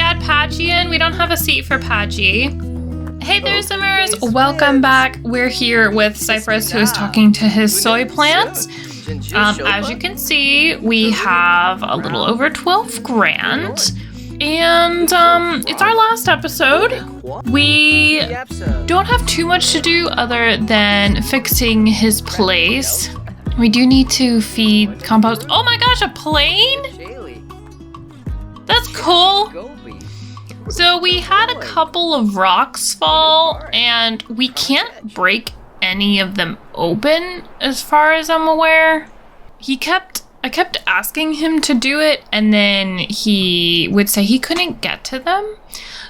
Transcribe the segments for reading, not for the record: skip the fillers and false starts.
add Patchy in? We don't have a seat for Patchy. Hey there, Simmers. Welcome back. We're here with Cypress, who is talking to his soy plants. As you can see, we have a little over 12 grand. And it's our last episode. We don't have too much to do other than fixing his place. We do need to feed compost. Oh my gosh, a plane? That's cool. So we had a couple of rocks fall, and we can't break any of them open as far as I'm aware. I kept asking him to do it, and then he would say he couldn't get to them.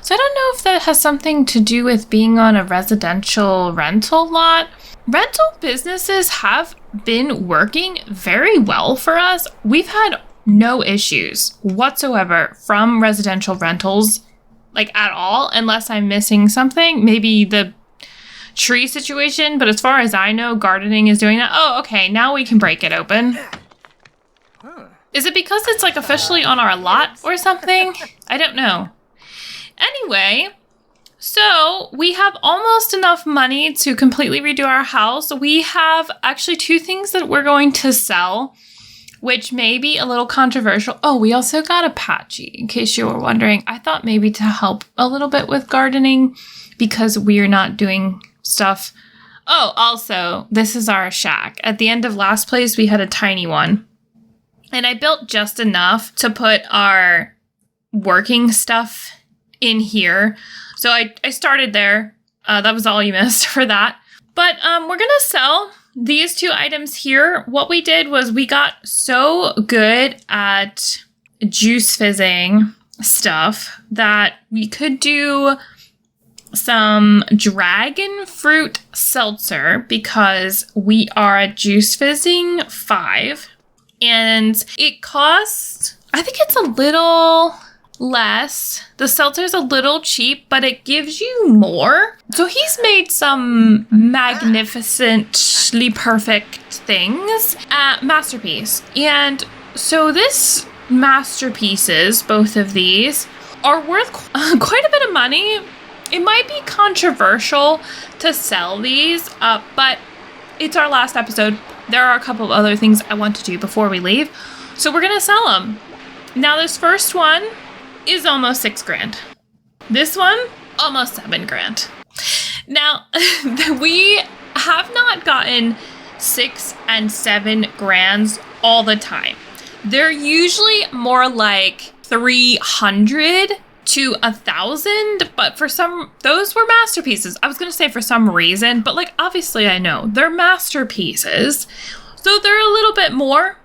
So I don't know if that has something to do with being on a residential rental lot. Rental businesses have been working very well for us. We've had no issues whatsoever from residential rentals, like at all, unless I'm missing something. Maybe the tree situation, but as far as I know, gardening is doing that. Oh, okay, now we can break it open. Is it because it's like officially on our lot or something? I don't know. Anyway, so we have almost enough money to completely redo our house. We have actually two things that we're going to sell, which may be a little controversial. Oh, we also got a Patchy, in case you were wondering. I thought maybe to help a little bit with gardening because we're not doing stuff. Oh, also, this is our shack. At the end of last place, we had a tiny one. And I built just enough to put our working stuff in here. So I started there. That was all you missed for that. But we're going to sell these two items here. What we did was we got so good at juice fizzing stuff that we could do some dragon fruit seltzer because we are at juice fizzing 5. And it costs, I think it's a little less. The seltzer's a little cheap, but it gives you more. So he's made some magnificently perfect things at Masterpiece. And so this masterpieces, both of these, are worth quite a bit of money. It might be controversial to sell these, but it's our last episode. There are a couple of other things I want to do before we leave. So we're going to sell them. Now this first one is almost 6 grand. This one, almost 7 grand. Now, we have not gotten 6 and 7 grands all the time. They're usually more like 300 to 1,000, but those were masterpieces. I was going to say for some reason, but like, obviously I know they're masterpieces. So they're a little bit more.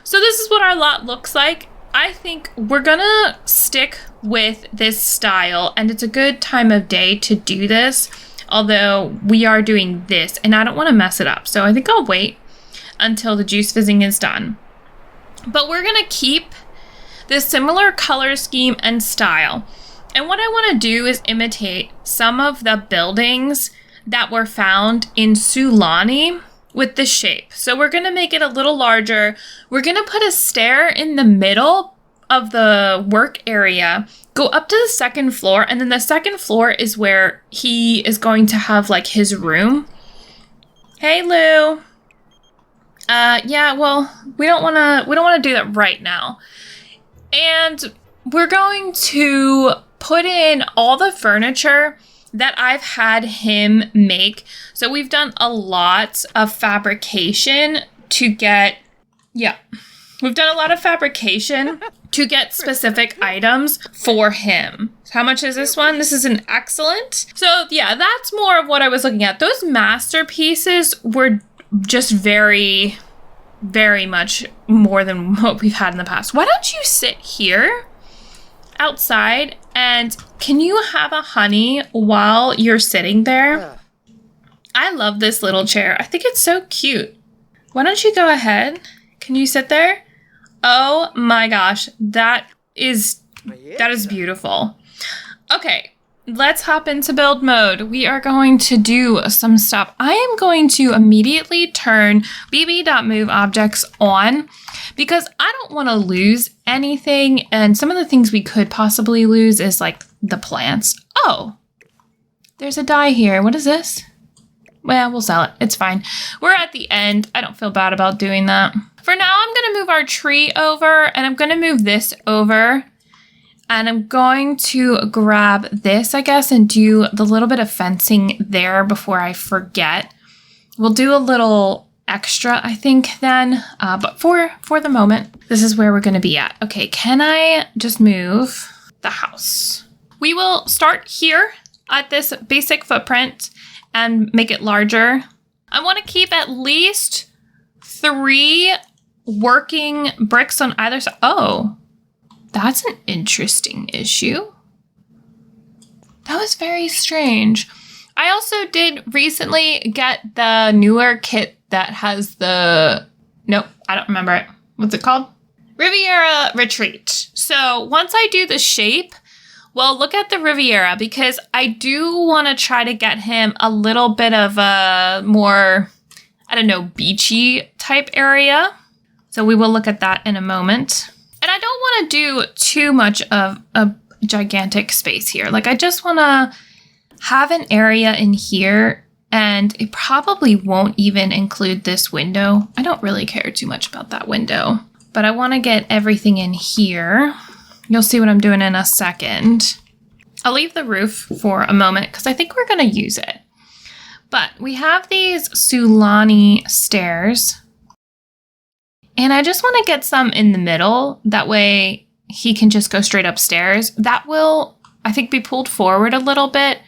So this is what our lot looks like. I think we're going to stick with this style, and it's a good time of day to do this, although we are doing this and I don't want to mess it up. So I think I'll wait until the juice fizzing is done. But we're going to keep this similar color scheme and style. And what I want to do is imitate some of the buildings that were found in Sulani with the shape. So we're going to make it a little larger. We're going to put a stair in the middle of the work area, go up to the second floor, and then the second floor is where he is going to have like his room. Hey, Lou. Yeah, well, we don't want to do that right now. And we're going to put in all the furniture that I've had him make. So we've done a lot of fabrication to get, we've done a lot of fabrication to get specific items for him. How much is this one? This is an excellent. So yeah, that's more of what I was looking at. Those masterpieces were just very, very much more than what we've had in the past. Why don't you sit here outside and can you have a honey while you're sitting there? I love this little chair. I think it's so cute. Why don't you go ahead? Can you sit there? Oh my gosh, that is beautiful. Okay, let's hop into build mode. We are going to do some stuff. I am going to immediately turn bb.move objects on because I don't want to lose anything. And some of the things we could possibly lose is like the plants. Oh, there's a die here. What is this? Well, we'll sell it. It's fine. We're at the end. I don't feel bad about doing that. For now, I'm going to move our tree over, and I'm going to move this over. And I'm going to grab this, I guess, and do the little bit of fencing there before I forget. We'll do a little extra, I think, then. But for the moment, this is where we're going to be at. Okay, can I just move the house? We will start here at this basic footprint and make it larger. I want to keep at least 3 working bricks on either side. Oh, that's an interesting issue. That was very strange. I also did recently get the newer kit that has the... Nope, I don't remember it. What's it called? Riviera Retreat. So once I do the shape, well, look at the Riviera, because I do want to try to get him a little bit of a more, I don't know, beachy type area. So we will look at that in a moment. And I don't want to do too much of a gigantic space here. Like, I just want to have an area in here, and it probably won't even include this window. I don't really care too much about that window, but I want to get everything in here. You'll see what I'm doing in a second. I'll leave the roof for a moment because I think we're going to use it. But we have these Sulani stairs, and I just want to get some in the middle. That way he can just go straight upstairs. That will, I think, be pulled forward a little bit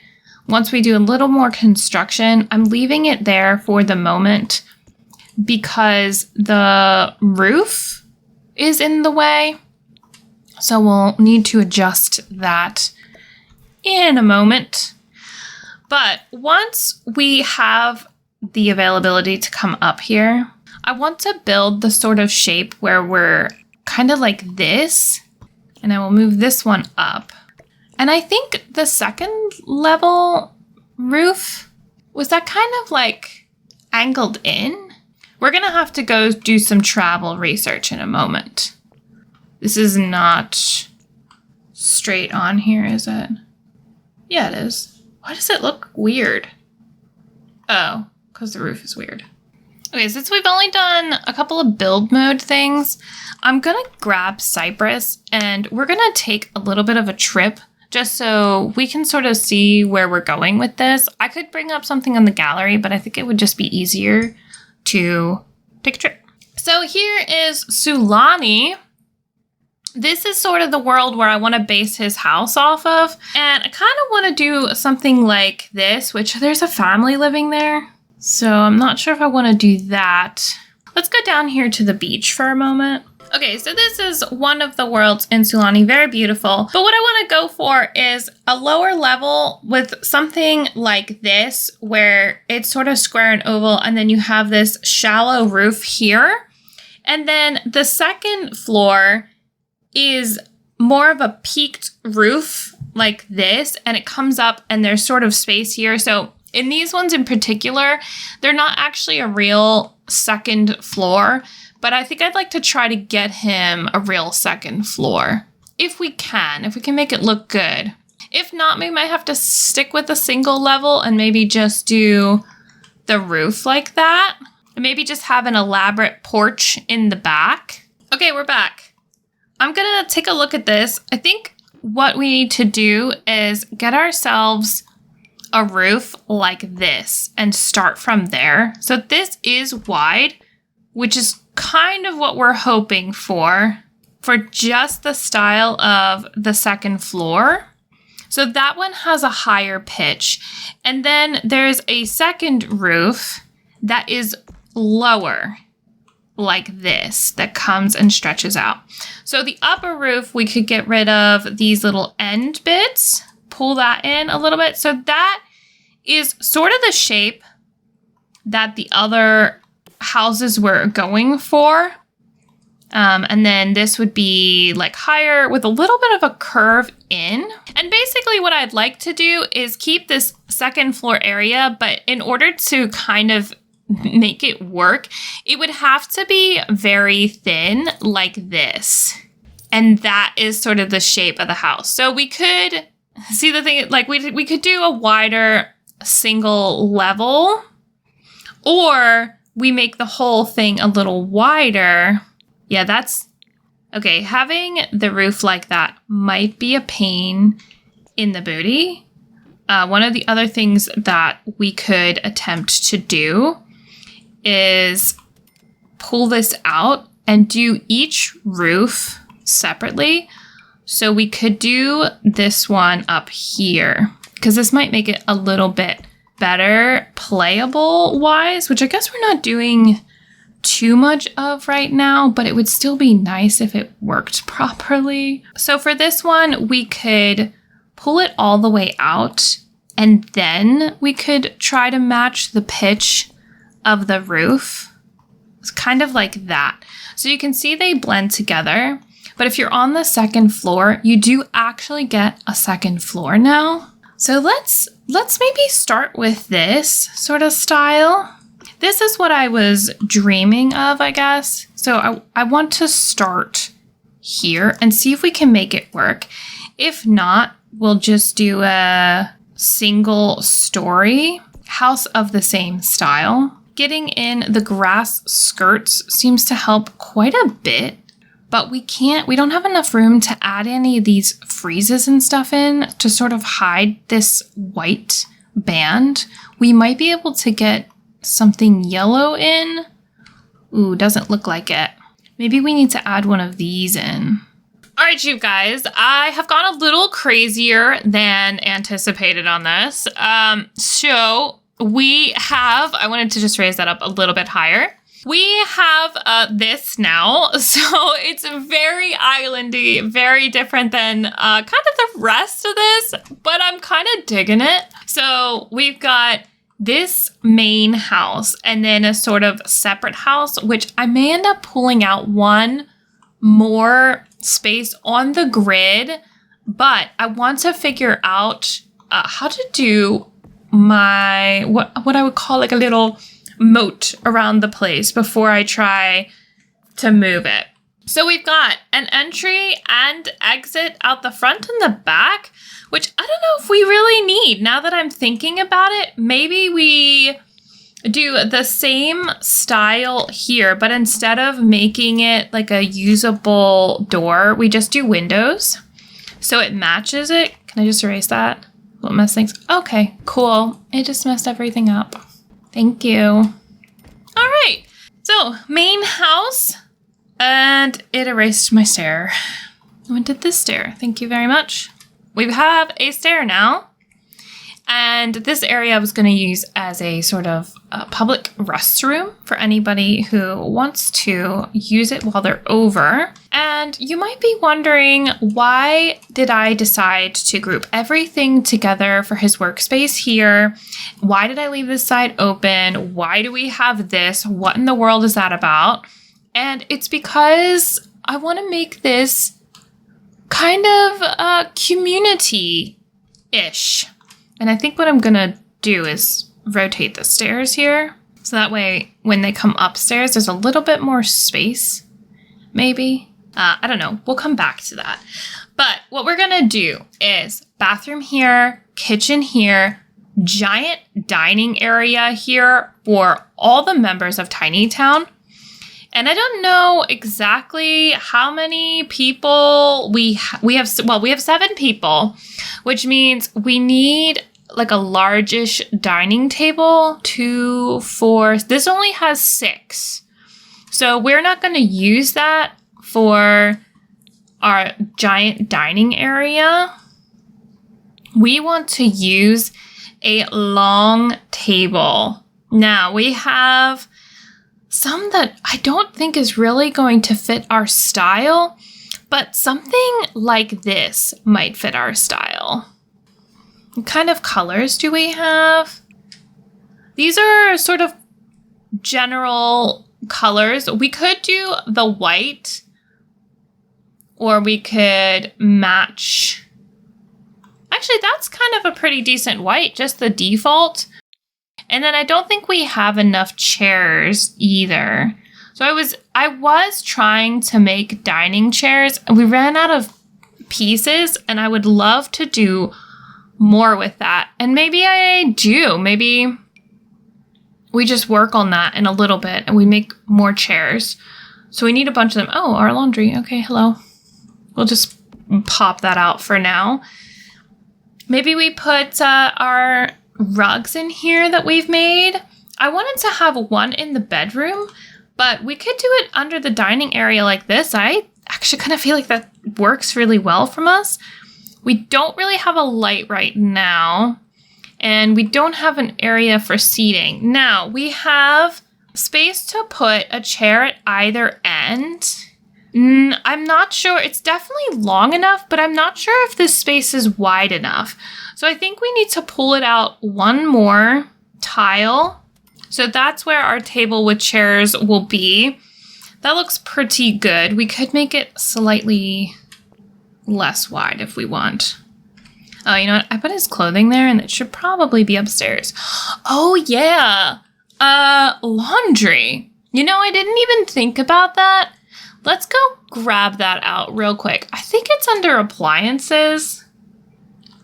once we do a little more construction. I'm leaving it there for the moment because the roof is in the way. So we'll need to adjust that in a moment. But once we have the availability to come up here, I want to build the sort of shape where we're kind of like this. And I will move this one up. And I think the second level roof, was that kind of like angled in? We're going to have to go do some travel research in a moment. This is not straight on here, is it? Yeah, it is. Why does it look weird? Oh, because the roof is weird. Okay, since we've only done a couple of build mode things, I'm going to grab Cypress and we're going to take a little bit of a trip just so we can sort of see where we're going with this. I could bring up something on the gallery, but I think it would just be easier to take a trip. So here is Sulani. This is sort of the world where I want to base his house off of. And I kind of want to do something like this, which there's a family living there. So I'm not sure if I want to do that. Let's go down here to the beach for a moment. Okay, so this is one of the worlds in Sulani, very beautiful. But what I want to go for is a lower level with something like this, where it's sort of square and oval, and then you have this shallow roof here. And then the second floor is more of a peaked roof like this, and it comes up and there's sort of space here. So in these ones in particular, they're not actually a real second floor, but I think I'd like to try to get him a real second floor. If we can make it look good. If not, we might have to stick with a single level and maybe just do the roof like that. And maybe just have an elaborate porch in the back. Okay, we're back. I'm gonna take a look at this. I think what we need to do is get ourselves a roof like this and start from there. So this is wide, which is kind of what we're hoping for just the style of the second floor. So that one has a higher pitch. And then there's a second roof that is lower, like this, that comes and stretches out. So the upper roof, we could get rid of these little end bits, pull that in a little bit. So that is sort of the shape that the other houses were going for. And then this would be like higher with a little bit of a curve in. And basically what I'd like to do is keep this second floor area, but in order to kind of make it work, it would have to be very thin like this. And that is sort of the shape of the house. So we could see the thing, like we could do a wider single level, or we make the whole thing a little wider. Yeah, that's okay. Having the roof like that might be a pain in the booty. One of the other things that we could attempt to do is pull this out and do each roof separately. So we could do this one up here, because this might make it a little bit better playable wise, which I guess we're not doing too much of right now, but it would still be nice if it worked properly. So for this one, we could pull it all the way out, and then we could try to match the pitch of the roof. It's kind of like that. So you can see they blend together, but if you're on the second floor, you do actually get a second floor now. So let's maybe start with this sort of style. This is what I was dreaming of, I guess. So I want to start here and see if we can make it work. If not, we'll just do a single story house of the same style. Getting in the grass skirts seems to help quite a bit, but we don't have enough room to add any of these friezes and stuff in to sort of hide this white band. We might be able to get something yellow in. Ooh, doesn't look like it. Maybe we need to add one of these in. All right, you guys, I have gone a little crazier than anticipated on this. So we have, I wanted to just raise that up a little bit higher. We have this now, so it's very islandy, very different than kind of the rest of this, but I'm kind of digging it. So we've got this main house and then a sort of separate house, which I may end up pulling out one more space on the grid, but I want to figure out how to do my, what I would call like a little moat around the place before I try to move it. So we've got an entry and exit out the front and the back, which I don't know if we really need. Now that I'm thinking about it, maybe we do the same style here, but instead of making it like a usable door, we just do windows. So it matches it. Can I just erase that? Will it mess things? Okay, cool. It just messed everything up. Thank you. All right. So main house, and it erased my stair. When did this stair? Thank you very much. We have a stair now. And this area I was going to use as a sort of public restroom for anybody who wants to use it while they're over. And you might be wondering, why did I decide to group everything together for his workspace here? Why did I leave this side open? Why do we have this? What in the world is that about? And it's because I want to make this kind of community-ish. And I think what I'm going to do is rotate the stairs here. So that way, when they come upstairs, there's a little bit more space, maybe. I don't know. We'll come back to that. But what we're going to do is bathroom here, kitchen here, giant dining area here for all the members of Tiny Town. And I don't know exactly how many people we have. We have 7 people, which means we need like a largish dining table. 2, 4. This only has 6. So we're not going to use that for our giant dining area. We want to use a long table. Now we have some that I don't think is really going to fit our style, but something like this might fit our style. What kind of colors do we have? These are sort of general colors. We could do the white, or we could match. Actually, that's kind of a pretty decent white, just the default. And then I don't think we have enough chairs either. So I was trying to make dining chairs, and we ran out of pieces, and I would love to do more with that. And maybe I do. Maybe we just work on that in a little bit and we make more chairs. So we need a bunch of them. Oh, our laundry. Okay, hello. We'll just pop that out for now. Maybe we put our rugs in here that we've made. I wanted to have one in the bedroom, but we could do it under the dining area like this. I actually kind of feel like that works really well from us. We don't really have a light right now, and we don't have an area for seating. Now, we have space to put a chair at either end. I'm not sure. It's definitely long enough, but I'm not sure if this space is wide enough. So I think we need to pull it out one more tile. So that's where our table with chairs will be. That looks pretty good. We could make it slightly less wide if we want. Oh, you know what? I put his clothing there and it should probably be upstairs. Oh, yeah. Laundry. You know, I didn't even think about that. Let's go grab that out real quick. I think it's under appliances.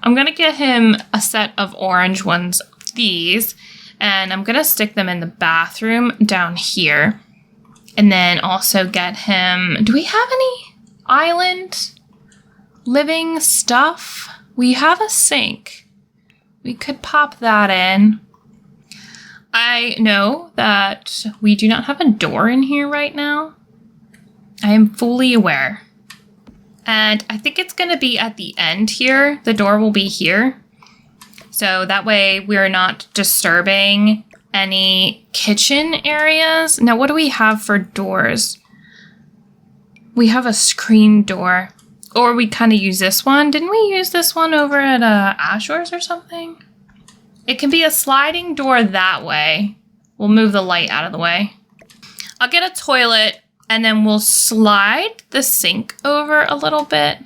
I'm going to get him a set of orange ones, these, and I'm going to stick them in the bathroom down here. And then also get him, do we have any island living stuff? We have a sink. We could pop that in. I know that we do not have a door in here right now. I am fully aware. And I think it's going to be at the end here. The door will be here. So that way we're not disturbing any kitchen areas. Now, what do we have for doors? We have a screen door. Or we kind of use this one. Didn't we use this one over at Ashore's or something? It can be a sliding door that way. We'll move the light out of the way. I'll get a toilet and then we'll slide the sink over a little bit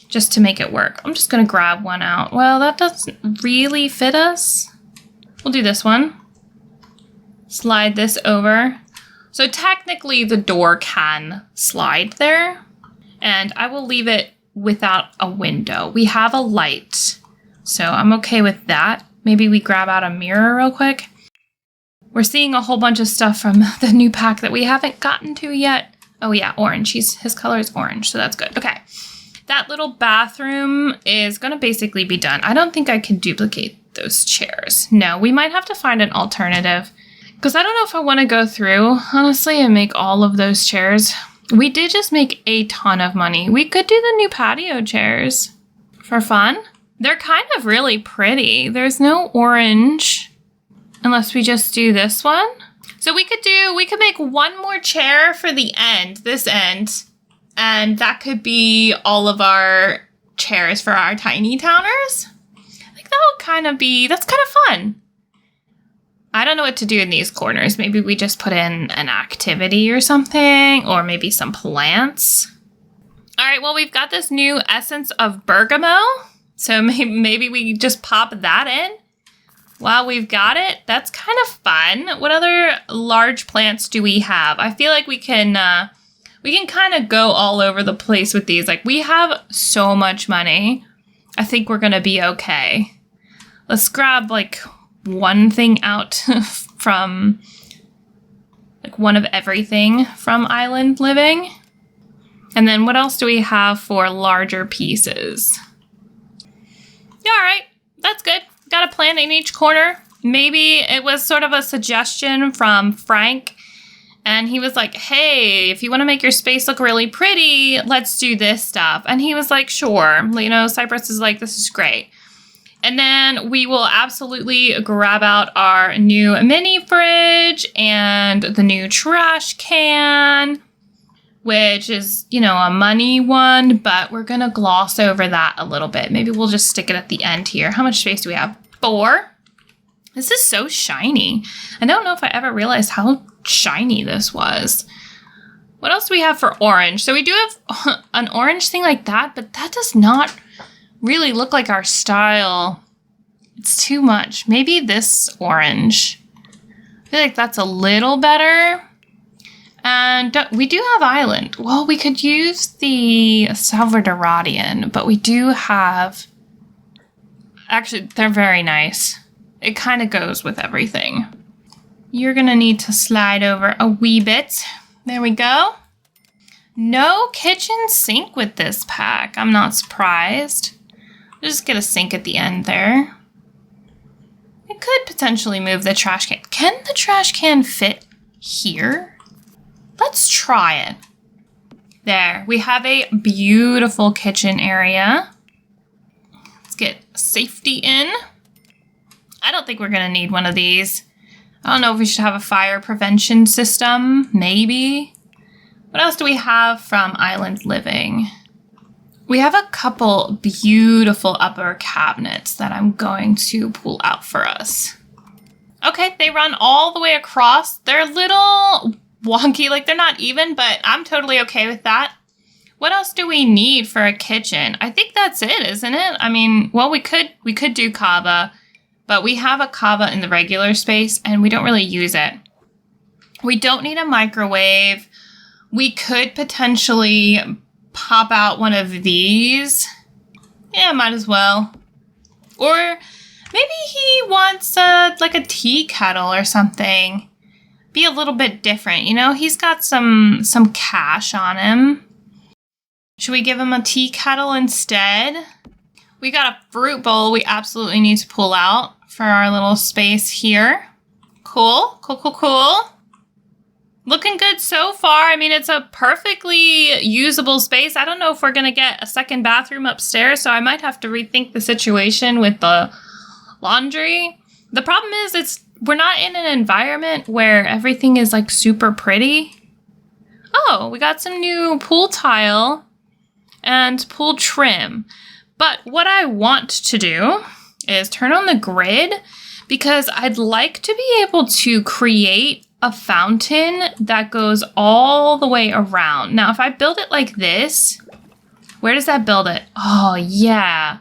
just to make it work. I'm just going to grab one out. Well, that doesn't really fit us. We'll do this one. Slide this over. So technically the door can slide there. And I will leave it without a window. We have a light, so I'm okay with that. Maybe we grab out a mirror real quick. We're seeing a whole bunch of stuff from the new pack that we haven't gotten to yet. Oh yeah, orange. His color is orange, so that's good. Okay. That little bathroom is going to basically be done. I don't think I can duplicate those chairs. No, we might have to find an alternative. Because I don't know if I want to go through, honestly, and make all of those chairs. We did just make a ton of money. We could do the new patio chairs for fun. They're kind of really pretty. There's no orange unless we just do this one. So we could make one more chair for the end, this end. And that could be all of our chairs for our tiny towners. I think that's kind of fun. I don't know what to do in these corners. Maybe we just put in an activity or something, or maybe some plants. All right, well, we've got this new essence of bergamot. So maybe we just pop that in while we've got it. That's kind of fun. What other large plants do we have? I feel like we can kind of go all over the place with these. Like, we have so much money. I think we're going to be okay. Let's grab, like, one thing out from, like, one of everything from Island Living. And then what else do we have for larger pieces? Yeah, all right. That's good. Got a plant in each corner. Maybe it was sort of a suggestion from Frank. And he was like, hey, if you want to make your space look really pretty, let's do this stuff. And he was like, sure. You know, Cypress is like, this is great. And then we will absolutely grab out our new mini fridge and the new trash can, which is, you know, a money one, but we're going to gloss over that a little bit. Maybe we'll just stick it at the end here. How much space do we have? 4. This is so shiny. I don't know if I ever realized how shiny this was. What else do we have for orange? So we do have an orange thing like that, but that does not really look like our style It's too much. Maybe this orange. I feel like that's a little better. And we do have island. Well, we could use the Salvadoradian, but we do have... Actually, they're very nice. It kind of goes with everything. You're going to need to slide over a wee bit. There we go. No kitchen sink with this pack. I'm not surprised. Just get a sink at the end there. I could potentially move the trash can. Can the trash can fit here? Let's try it. There, we have a beautiful kitchen area. Let's get safety in. I don't think we're gonna need one of these. I don't know if we should have a fire prevention system, maybe. What else do we have from Island Living? We have a couple beautiful upper cabinets that I'm going to pull out for us. Okay, they run all the way across. They're a little wonky, like they're not even, but I'm totally okay with that. What else do we need for a kitchen? I think that's it, isn't it? I mean, well, we could do kava, but we have a kava in the regular space and we don't really use it. We don't need a microwave. We could potentially pop out one of these. Yeah, might as well. Or maybe he wants like a tea kettle or something. Be a little bit different, you know? He's got some cash on him. Should we give him a tea kettle instead? We got a fruit bowl we absolutely need to pull out for our little space here. Cool, cool, cool, cool. Looking good so far. I mean, it's a perfectly usable space. I don't know if we're going to get a second bathroom upstairs, so I might have to rethink the situation with the laundry. The problem is we're not in an environment where everything is like super pretty. Oh, we got some new pool tile and pool trim. But what I want to do is turn on the grid because I'd like to be able to create a fountain that goes all the way around. Now, if I build it like this, where does that build it? Oh, yeah.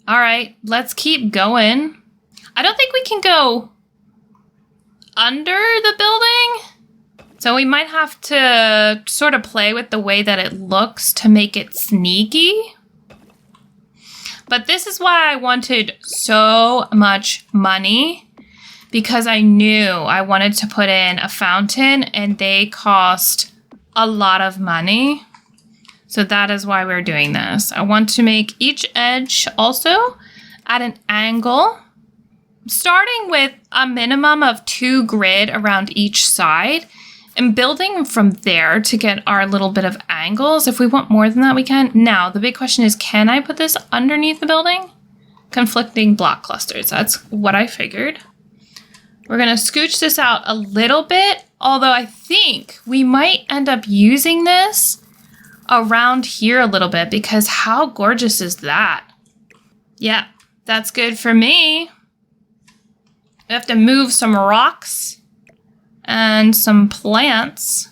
All right, let's keep going. I don't think we can go under the building. So we might have to sort of play with the way that it looks to make it sneaky. But this is why I wanted so much money, because I knew I wanted to put in a fountain and they cost a lot of money. So that is why we're doing this. I want to make each edge also at an angle, starting with a minimum of 2 grid around each side and building from there to get our little bit of angles. If we want more than that, we can. Now, the big question is, can I put this underneath the building? Conflicting block clusters. That's what I figured. We're going to scooch this out a little bit, although I think we might end up using this around here a little bit because how gorgeous is that? Yeah, that's good for me. We have to move some rocks and some plants.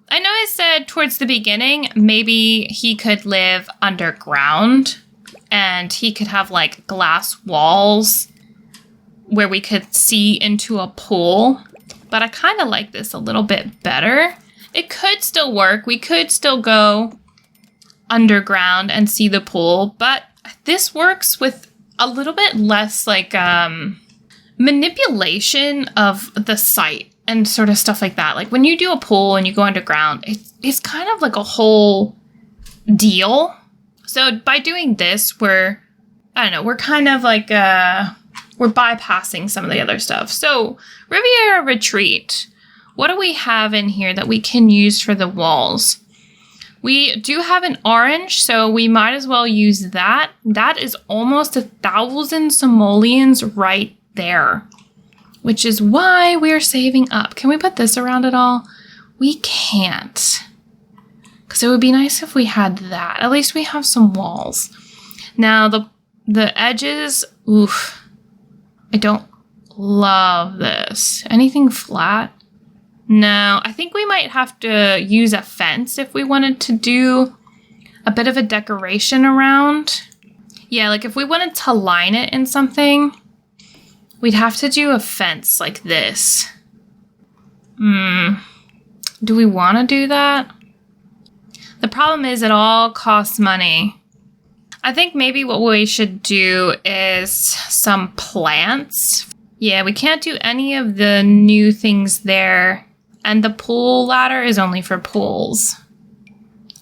I know I said towards the beginning, maybe he could live underground and he could have like glass walls where we could see into a pool, but I kind of like this a little bit better. It could still work. We could still go underground and see the pool, but this works with a little bit less like manipulation of the site and sort of stuff like that. Like when you do a pool and you go underground, it's kind of like a whole deal. So by doing this, we're kind of like we're bypassing some of the other stuff. So Riviera Retreat, what do we have in here that we can use for the walls? We do have an orange, so we might as well use that. That is almost 1,000 simoleons right there, which is why we're saving up. Can we put this around at all? We can't, because it would be nice if we had that. At least we have some walls. Now the edges, oof. I don't love this. Anything flat? No, I think we might have to use a fence if we wanted to do a bit of a decoration around. Yeah, like if we wanted to line it in something, we'd have to do a fence like this. Do we want to do that? The problem is it all costs money. I think maybe what we should do is some plants. Yeah, we can't do any of the new things there. And the pool ladder is only for pools.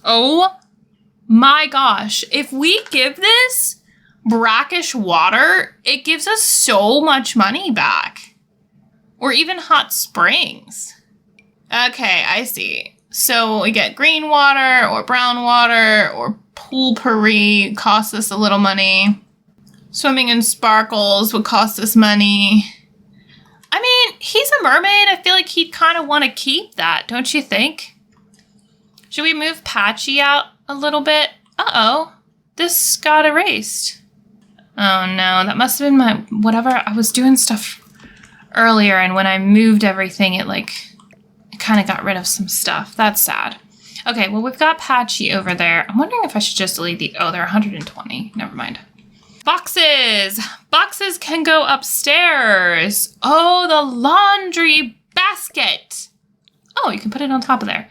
Oh my gosh. If we give this brackish water, it gives us so much money back. Or even hot springs. Okay, I see. So we get green water or brown water or pool-pourri costs us a little money. Swimming in sparkles would cost us money. I mean, he's a mermaid. I feel like he'd kind of want to keep that, don't you think? Should we move Patchy out a little bit? Uh-oh. This got erased. Oh no, that must have been my... whatever. I was doing stuff earlier, and when I moved everything, it kind of got rid of some stuff. That's sad. Okay, well, we've got Patchy over there. I'm wondering if I should just delete the... oh, they're 120. Never mind. Boxes! Boxes can go upstairs. Oh, the laundry basket. Oh, you can put it on top of there.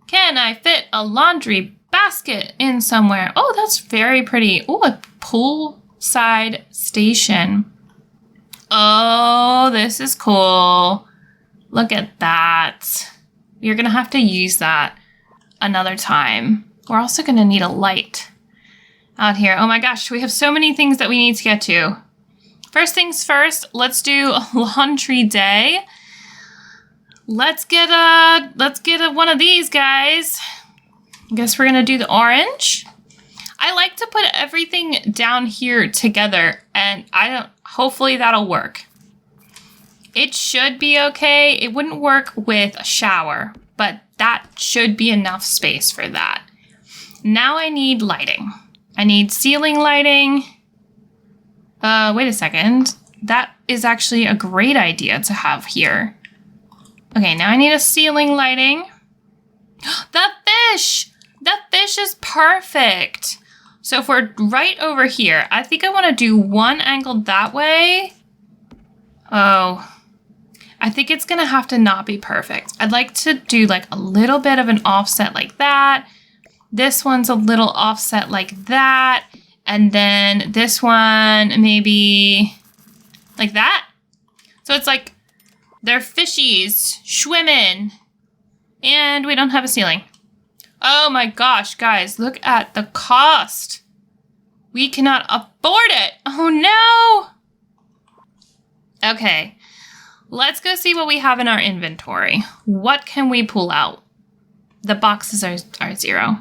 Can I fit a laundry basket in somewhere? Oh, that's very pretty. Oh, a poolside station. Oh, this is cool. Look at that. You're going to have to use that another time. We're also going to need a light out here. Oh my gosh, we have so many things that we need to get to. First things first, let's do a laundry day. Let's get one of these guys. I guess we're gonna do the orange. I like to put everything down here together, and hopefully that'll work. It should be okay. It wouldn't work with a shower, but that should be enough space for that. Now I need lighting. I need ceiling lighting. Wait a second. That is actually a great idea to have here. Okay, now I need a ceiling lighting. The fish! The fish is perfect. So if we're right over here, I think I want to do one angled that way. Oh, I think it's going to have to not be perfect. I'd like to do like a little bit of an offset like that. This one's a little offset like that. And then this one maybe like that. So it's like they're fishies swimming. And we don't have a ceiling. Oh my gosh, guys, look at the cost. We cannot afford it. Oh no. Okay, let's go see what we have in our inventory. What can we pull out? The boxes are 0.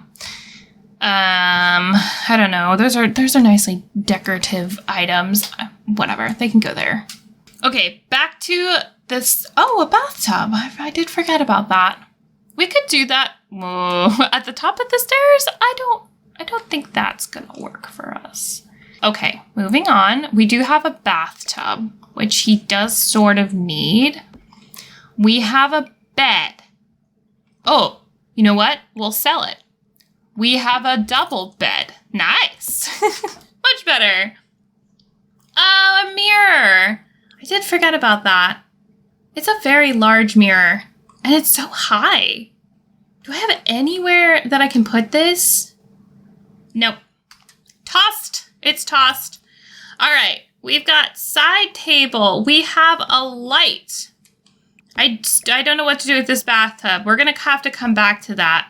I don't know. Those are nicely decorative items. Whatever, they can go there. Okay, back to this. Oh, a bathtub. I did forget about that. We could do that at the top of the stairs. I don't think that's gonna work for us. Okay, moving on. We do have a bathtub, which he does sort of need. We have a bed. Oh, you know what? We'll sell it. We have a double bed. Nice. Much better. Oh, a mirror. I did forget about that. It's a very large mirror, and it's so high. Do I have anywhere that I can put this? Nope. Tossed. It's tossed. All right. We've got side table. We have a light. I don't know what to do with this bathtub. We're going to have to come back to that.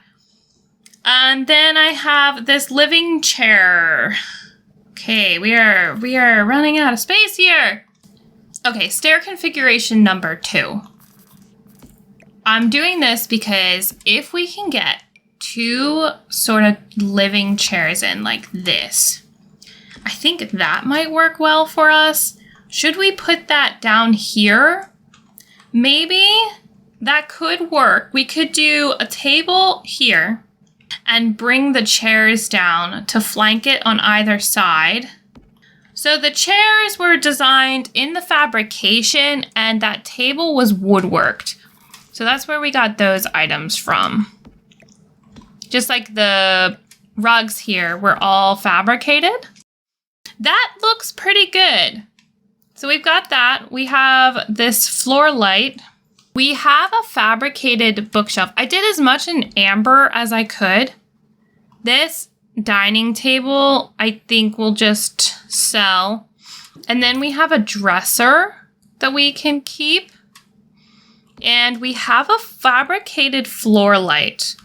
And then I have this living chair. Okay, we are running out of space here. Okay, stair configuration number 2. I'm doing this because if we can get 2 sort of living chairs in like this, I think that might work well for us. Should we put that down here? Maybe that could work. We could do a table here and bring the chairs down to flank it on either side. So the chairs were designed in the fabrication and that table was woodworked. So that's where we got those items from. Just like the rugs here were all fabricated. That looks pretty good. So we've got that. We have this floor light. We have a fabricated bookshelf. I did as much in amber as I could. This dining table, I think will just sell. And then we have a dresser that we can keep. And we have a fabricated floor light.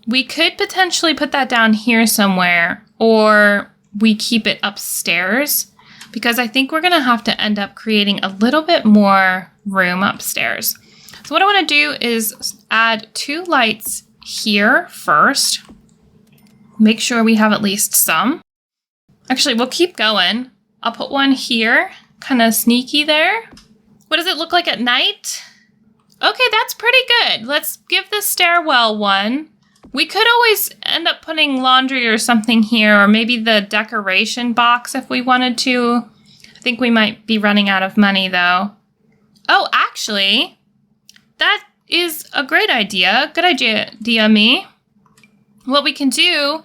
We could potentially put that down here somewhere, or we keep it upstairs, because I think we're going to have to end up creating a little bit more room upstairs. So what I want to do is add 2 lights here first. Make sure we have at least some. Actually, we'll keep going. I'll put one here, kind of sneaky there. What does it look like at night? Okay, that's pretty good. Let's give the stairwell one. We could always end up putting laundry or something here, or maybe the decoration box if we wanted to. I think we might be running out of money though. Oh, actually, that is a great idea. Good idea, me. What we can do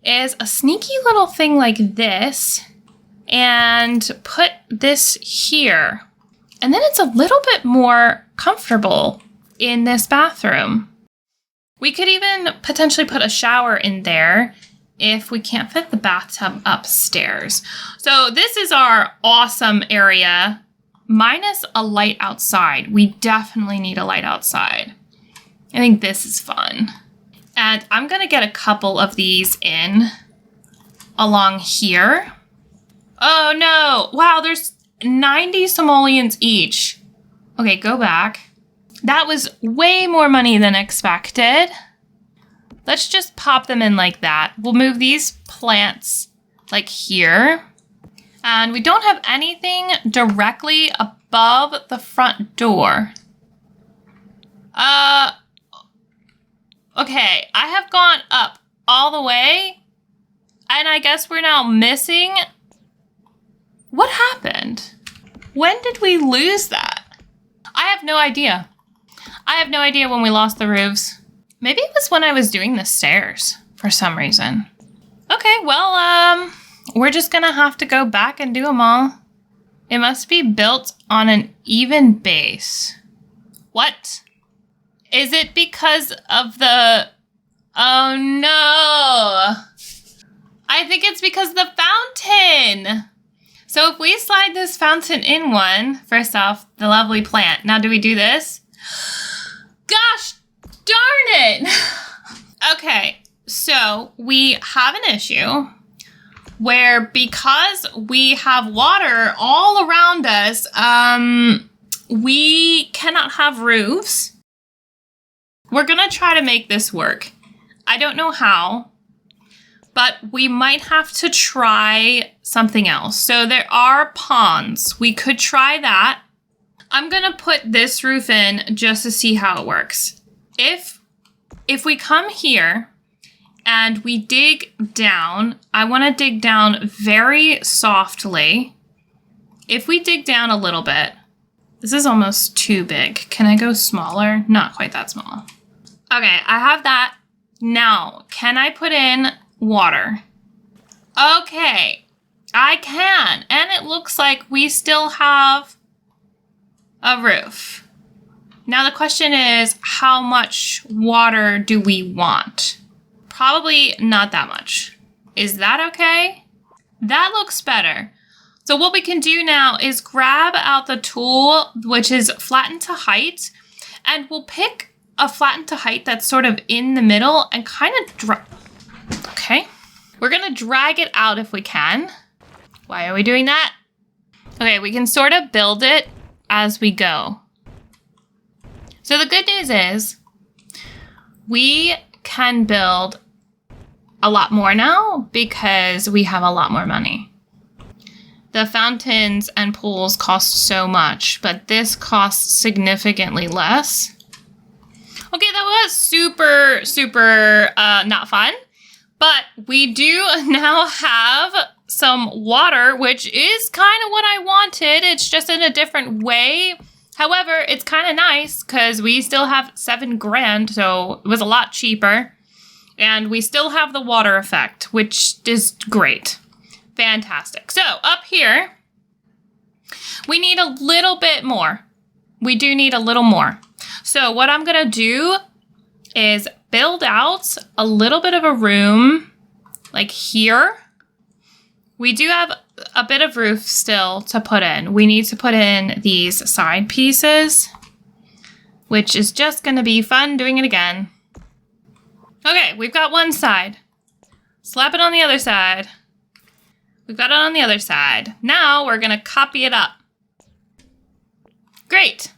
is a sneaky little thing like this and put this here. And then it's a little bit more comfortable in this bathroom. We could even potentially put a shower in there if we can't fit the bathtub upstairs. So this is our awesome area, minus a light outside. We definitely need a light outside. I think this is fun. And I'm gonna get a couple of these in along here. Oh no, wow, there's 90 simoleons each. Okay, go back. That was way more money than expected. Let's just pop them in like that. We'll move these plants like here. And we don't have anything directly above the front door. Okay, I have gone up all the way, and I guess we're now missing. What happened? When did we lose that? I have no idea. I have no idea when we lost the roofs. Maybe it was when I was doing the stairs for some reason. Okay, well, we're just gonna have to go back and do them all. It must be built on an even base. What? Is it because of the... Oh no! I think it's because of the fountain! So if we slide this fountain in one, first off, the lovely plant. Now do we do this? Gosh darn it! Okay, so we have an issue where because we have water all around us, we cannot have roofs. We're gonna try to make this work. I don't know how, but we might have to try something else. So there are ponds. We could try that. I'm gonna put this roof in just to see how it works. If we come here and we dig down, I wanna dig down very softly. If we dig down a little bit, this is almost too big. Can I go smaller? Not quite that small. Okay, I have that. Now, can I put in water? Okay, I can. And it looks like we still have a roof. Now the question is, how much water do we want? Probably not that much. Is that okay? That looks better. So what we can do now is grab out the tool, which is flatten to height, and we'll pick a flatten to height that's sort of in the middle and kind of okay. We're gonna drag it out if we can. Why are we doing that? Okay, we can sort of build it as we go. So the good news is we can build a lot more now because we have a lot more money. The fountains and pools cost so much, but this costs significantly less. Okay, that was super not fun, but we do now have some water, which is kind of what I wanted. It's just in a different way. However, it's kind of nice because we still have $7 grand, so it was a lot cheaper. And we still have the water effect, which is great. Fantastic. So up here, we need a little bit more. We do need a little more. So what I'm going to do is build out a little bit of a room like here. We do have a bit of roof still to put in. We need to put in these side pieces, which is just going to be fun doing it again. Okay, we've got one side. Slap it on the other side. We've got it on the other side. Now we're going to copy it up. Great.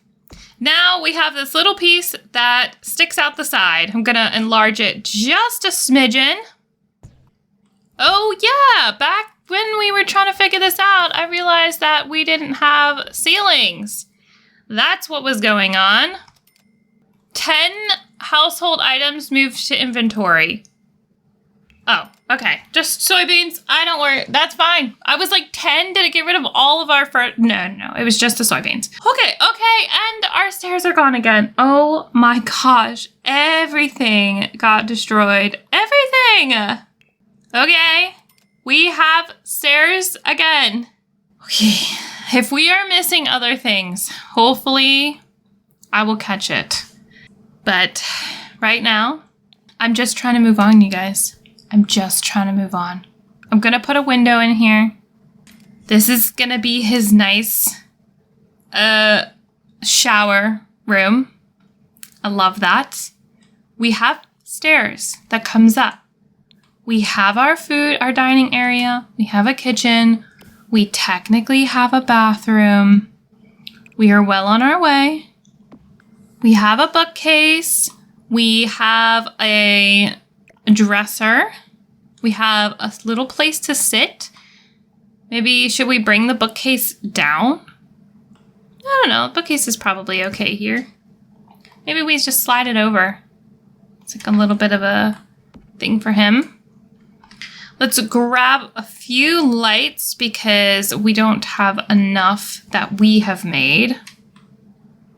Now we have this little piece that sticks out the side. I'm going to enlarge it just a smidgen. Oh yeah, back when we were trying to figure this out, I realized that we didn't have ceilings. That's what was going on. 10 household items moved to inventory. Oh, okay. Just soybeans. I don't worry. That's fine. I was like 10. Did it get rid of all of our No. It was just the soybeans. Okay. And our stairs are gone again. Oh my gosh. Everything got destroyed. Everything. Okay. We have stairs again. Okay. If we are missing other things, hopefully I will catch it. But right now, I'm just trying to move on, you guys. I'm just trying to move on. I'm going to put a window in here. This is going to be his nice shower room. I love that. We have stairs that comes up. We have our food, our dining area. We have a kitchen. We technically have a bathroom. We are well on our way. We have a bookcase. We have a dresser. We have a little place to sit. Maybe should we bring the bookcase down? I don't know. The bookcase is probably okay here. Maybe we just slide it over. It's like a little bit of a thing for him. Let's grab a few lights because we don't have enough that we have made.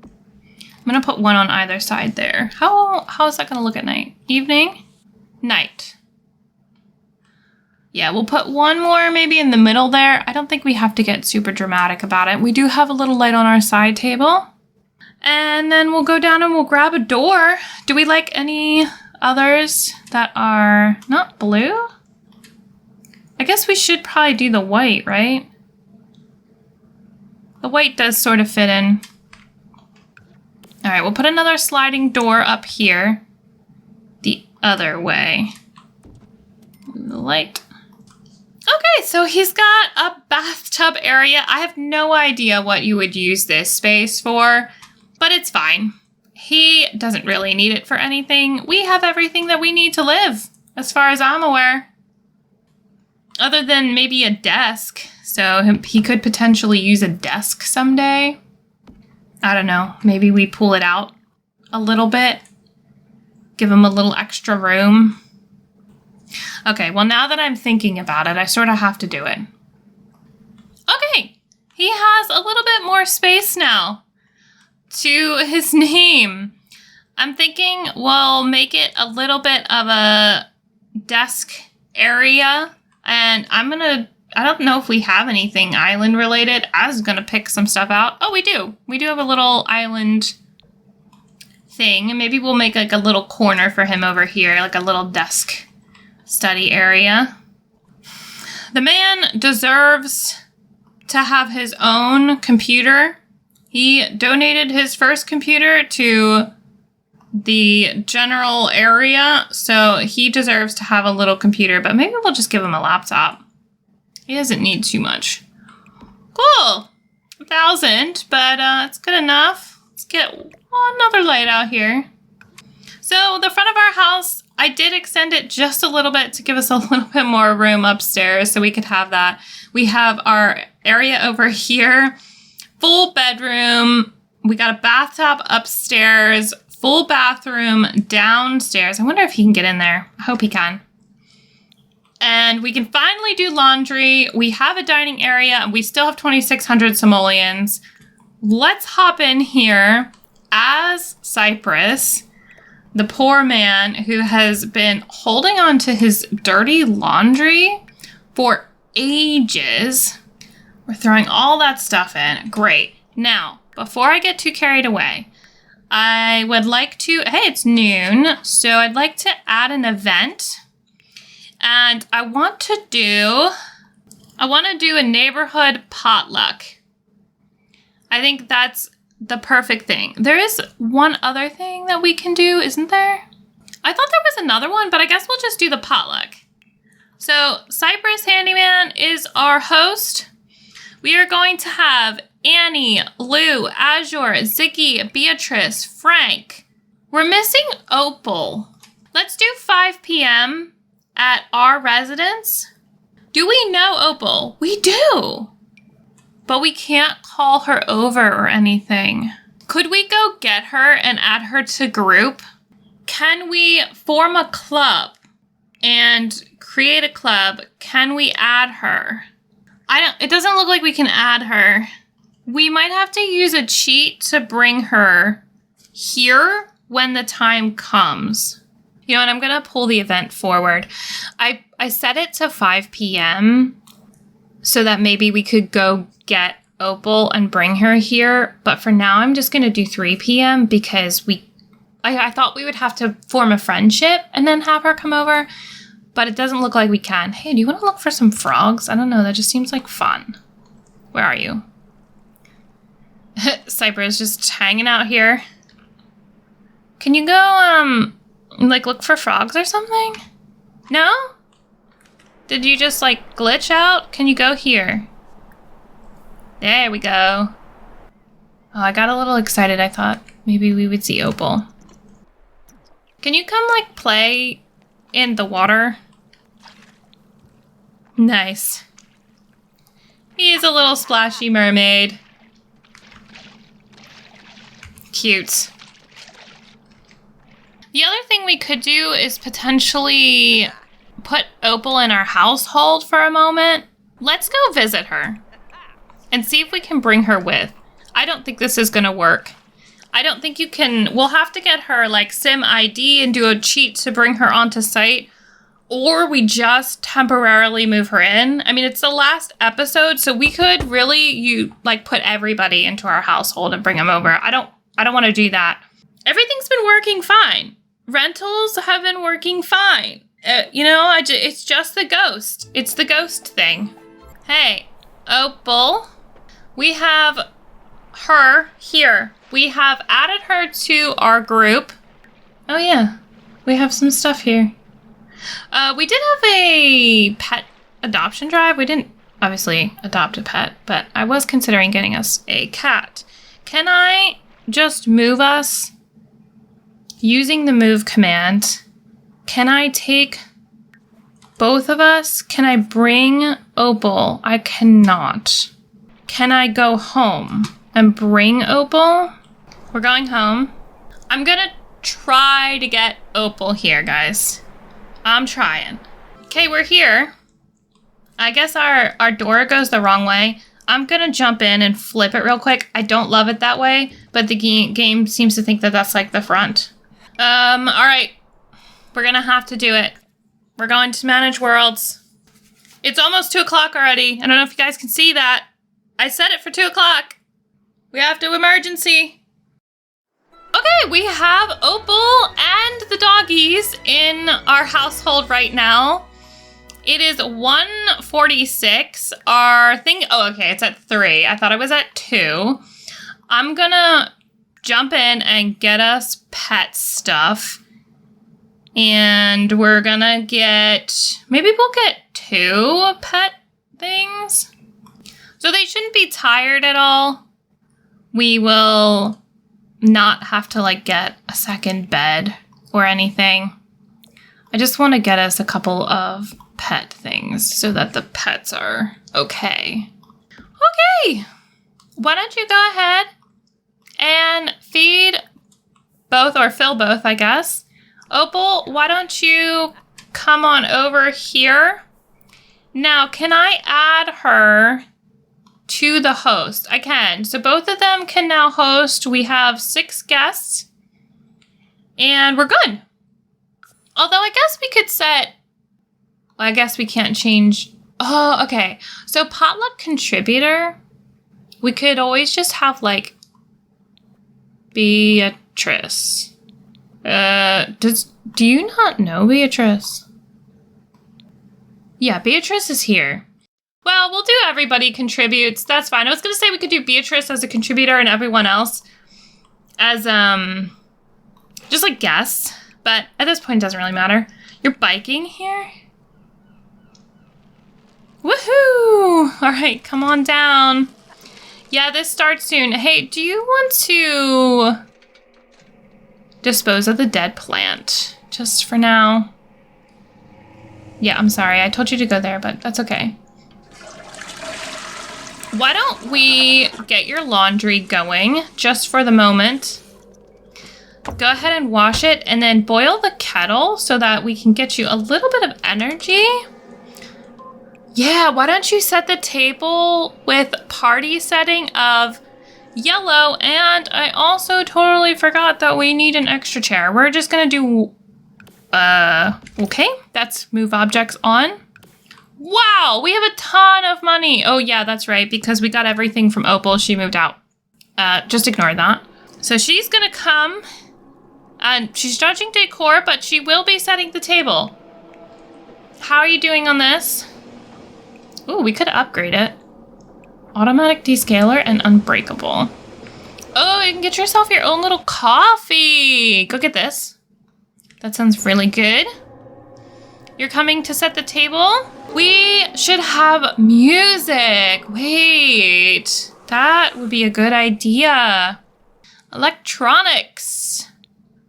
I'm going to put one on either side there. How is that going to look at night? Evening? Night. Yeah, we'll put one more maybe in the middle there. I don't think we have to get super dramatic about it. We do have a little light on our side table. And then we'll go down and we'll grab a door. Do we like any others that are not blue? I guess we should probably do the white, right? The white does sort of fit in. All right, we'll put another sliding door up here. The other way. The light. Okay, so he's got a bathtub area. I have no idea what you would use this space for, but it's fine. He doesn't really need it for anything. We have everything that we need to live, as far as I'm aware. Other than maybe a desk. So he could potentially use a desk someday. I don't know. Maybe we pull it out a little bit. Give him a little extra room. Okay, well, now that I'm thinking about it, I sort of have to do it. Okay, he has a little bit more space now to his name. I'm thinking we'll make it a little bit of a desk area. And I don't know if we have anything island related. I was going to pick some stuff out. Oh, we do. We do have a little island thing. And maybe we'll make like a little corner for him over here, like a little desk study area. The man deserves to have his own computer. He donated his first computer to the general area, so he deserves to have a little computer, but maybe we'll just give him a laptop. He doesn't need too much. Cool. 1,000, but it's good enough. Let's get another light out here. So the front of our house, I did extend it just a little bit to give us a little bit more room upstairs so we could have that. We have our area over here, full bedroom. We got a bathtub upstairs, full bathroom downstairs. I wonder if he can get in there. I hope he can. And we can finally do laundry. We have a dining area and we still have 2,600 simoleons. Let's hop in here as Cypress, the poor man who has been holding on to his dirty laundry for ages. We're throwing all that stuff in. Great. Now, before I get too carried away, I would like to, hey, it's noon, so I'd like to add an event. And I want to do a neighborhood potluck. I think that's the perfect thing. There is one other thing that we can do, isn't there? I thought there was another one, but I guess we'll just do the potluck. So Cypress Handyman is our host. We are going to have Annie, Lou, Azure, Ziggy, Beatrice, Frank. We're missing Opal. Let's do 5 p.m. at our residence. Do we know Opal? We do. But we can't call her over or anything. Could we go get her and add her to group? Can we form a club and create a club? Can we add her? It doesn't look like we can add her. We might have to use a cheat to bring her here when the time comes. You know what? I'm going to pull the event forward. I set it to 5 p.m. so that maybe we could go get Opal and bring her here. But for now, I'm just going to do 3 p.m. because I thought we would have to form a friendship and then have her come over. But it doesn't look like we can. Hey, do you want to look for some frogs? I don't know. That just seems like fun. Where are you? Cypress just hanging out here. Can you go, look for frogs or something? No? Did you just, glitch out? Can you go here? There we go. Oh, I got a little excited. I thought maybe we would see Opal. Can you come, play in the water? Nice. He's a little splashy mermaid. Cute. The other thing we could do is potentially put Opal in our household for a moment. Let's go visit her and see if we can bring her with. I don't think this is going to work. I don't think you can. We'll have to get her sim ID and do a cheat to bring her onto site, or we just temporarily move her in. I mean, it's the last episode, so we could really put everybody into our household and bring them over. I don't want to do that. Everything's been working fine. Rentals have been working fine. It's just the ghost. It's the ghost thing. Hey, Opal, we have her here. We have added her to our group. Oh yeah, we have some stuff here. We did have a pet adoption drive. We didn't obviously adopt a pet, but I was considering getting us a cat. Can I just move us using the move command? Can I take both of us? Can I bring Opal? I cannot. Can I go home and bring Opal? We're going home. I'm gonna try to get Opal here, guys. I'm trying. Okay, we're here. I guess our door goes the wrong way. I'm gonna jump in and flip it real quick. I don't love it that way, but the game seems to think that that's the front. All right. We're gonna have to do it. We're going to manage worlds. It's almost 2 o'clock already. I don't know if you guys can see that. I set it for 2 o'clock. We have to emergency. Okay, we have Opal and the doggies in our household right now. It is 1:46. Our thing, okay, it's at 3. I thought it was at 2. I'm gonna jump in and get us pet stuff. And we're gonna maybe we'll get 2 pet things. So they shouldn't be tired at all. We will not have to get a second bed or anything. I just want to get us a couple of pet things so that the pets are okay. Okay. Why don't you go ahead and feed both, or fill both, I guess. Opal, why don't you come on over here? Now, can I add her to the host? I can. So both of them can now host. We have 6 guests. And we're good. Although I guess we could I guess we can't change Oh, okay. So potluck contributor, we could always just have like Beatrice. Do you not know Beatrice? Yeah, Beatrice is here. Well, we'll do everybody contributes. That's fine. I was going to say we could do Beatrice as a contributor and everyone else as, just like guests. But at this point, it doesn't really matter. You're biking here? Woohoo! All right, come on down. Yeah, this starts soon. Hey, do you want to dispose of the dead plant just for now? Yeah, I'm sorry. I told you to go there, but that's okay. Why don't we get your laundry going just for the moment? Go ahead and wash it and then boil the kettle so that we can get you a little bit of energy. Yeah, why don't you set the table with party setting of yellow, and I also totally forgot that we need an extra chair. We're just gonna do, okay, that's move objects on. Wow, we have a ton of money. Oh yeah, that's right, because we got everything from Opal. She moved out. Just ignore that. So she's gonna come, and she's judging decor, but she will be setting the table. How are you doing on this? Ooh, we could upgrade it. Automatic descaler and unbreakable. Oh, you can get yourself your own little coffee. Go get this. That sounds really good. You're coming to set the table? We should have music. Wait, that would be a good idea. Electronics.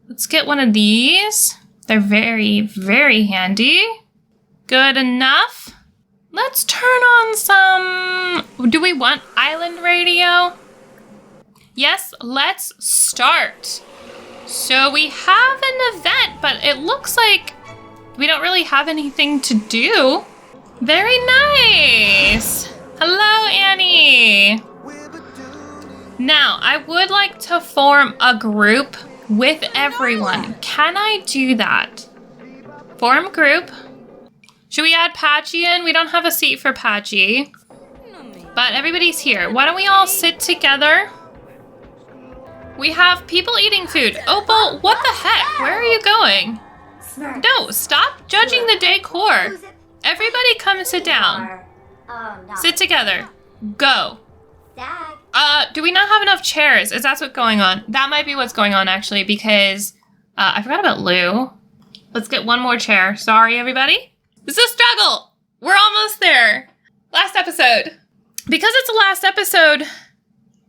Let's get one of these. They're very, very handy. Good enough. Let's turn on some... Do we want island radio? Yes, let's start. So we have an event, but it looks like we don't really have anything to do. Very nice. Hello, Annie. Now, I would like to form a group with everyone. Can I do that? Form group. Should we add Patchy in? We don't have a seat for Patchy. But everybody's here. Why don't we all sit together? We have people eating food. Opal, what the heck? Where are you going? No, stop judging the decor. Everybody come sit down. Sit together. Go. Do we not have enough chairs? Is that what's going on? That might be what's going on, actually, because I forgot about Lou. Let's get one more chair. Sorry, everybody. This is a struggle. We're almost there. Last episode. Because it's the last episode,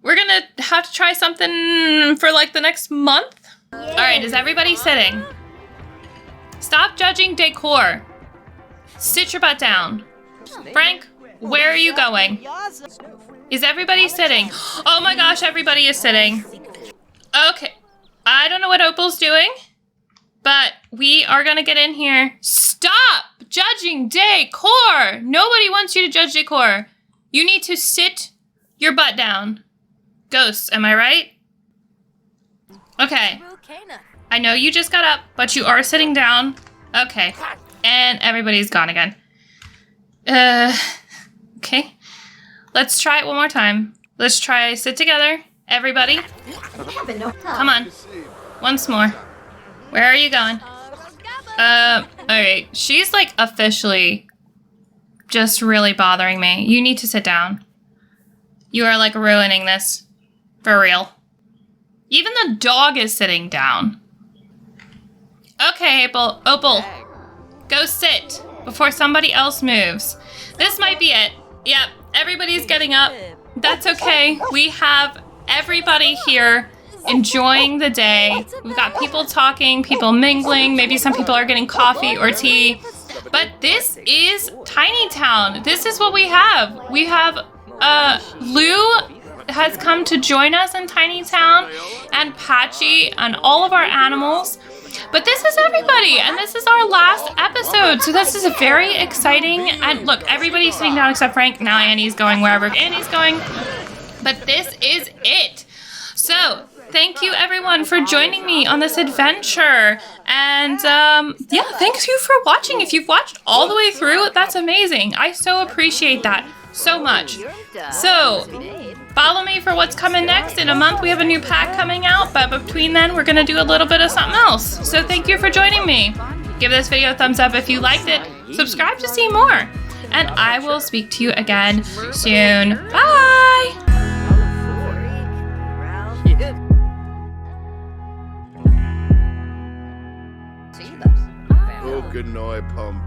we're gonna have to try something for like the next month. Yeah. All right, is everybody sitting? Stop judging decor. Sit your butt down. Frank, where are you going? Is everybody sitting? Oh my gosh, everybody is sitting. Okay, I don't know what Opal's doing, but we are gonna get in here. Stop judging decor. Nobody wants you to judge decor. You need to sit your butt down. Ghosts, am I right? Okay. I know you just got up, but you are sitting down. Okay. And everybody's gone again. Okay. Let's try it one more time. Let's try sit together. Everybody. Come on. Once more. Where are you going? Alright. She's like officially just really bothering me. You need to sit down. You are like ruining this. For real. Even the dog is sitting down. Okay, Opal. Go sit before somebody else moves. This might be it. Yep, everybody's getting up. That's okay. We have everybody here enjoying the day. We've got people talking, people mingling. Maybe some people are getting coffee or tea. But this is Tiny Town. This is what we have. We have, Lou has come to join us in Tiny Town, and Patchy, and all of our animals. But this is everybody, and this is our last episode, so this is very exciting. And look, everybody's sitting down except Frank. Now Annie's going wherever Annie's going. But this is it. So, thank you everyone for joining me on this adventure. And yeah, thanks you for watching. If you've watched all the way through, that's amazing. I so appreciate that so much. So, follow me for what's coming next. In a month, we have a new pack coming out, but between then, we're gonna do a little bit of something else. So thank you for joining me. Give this video a thumbs up if you liked it. Subscribe to see more. And I will speak to you again soon. Bye! Oh, good night, Pump.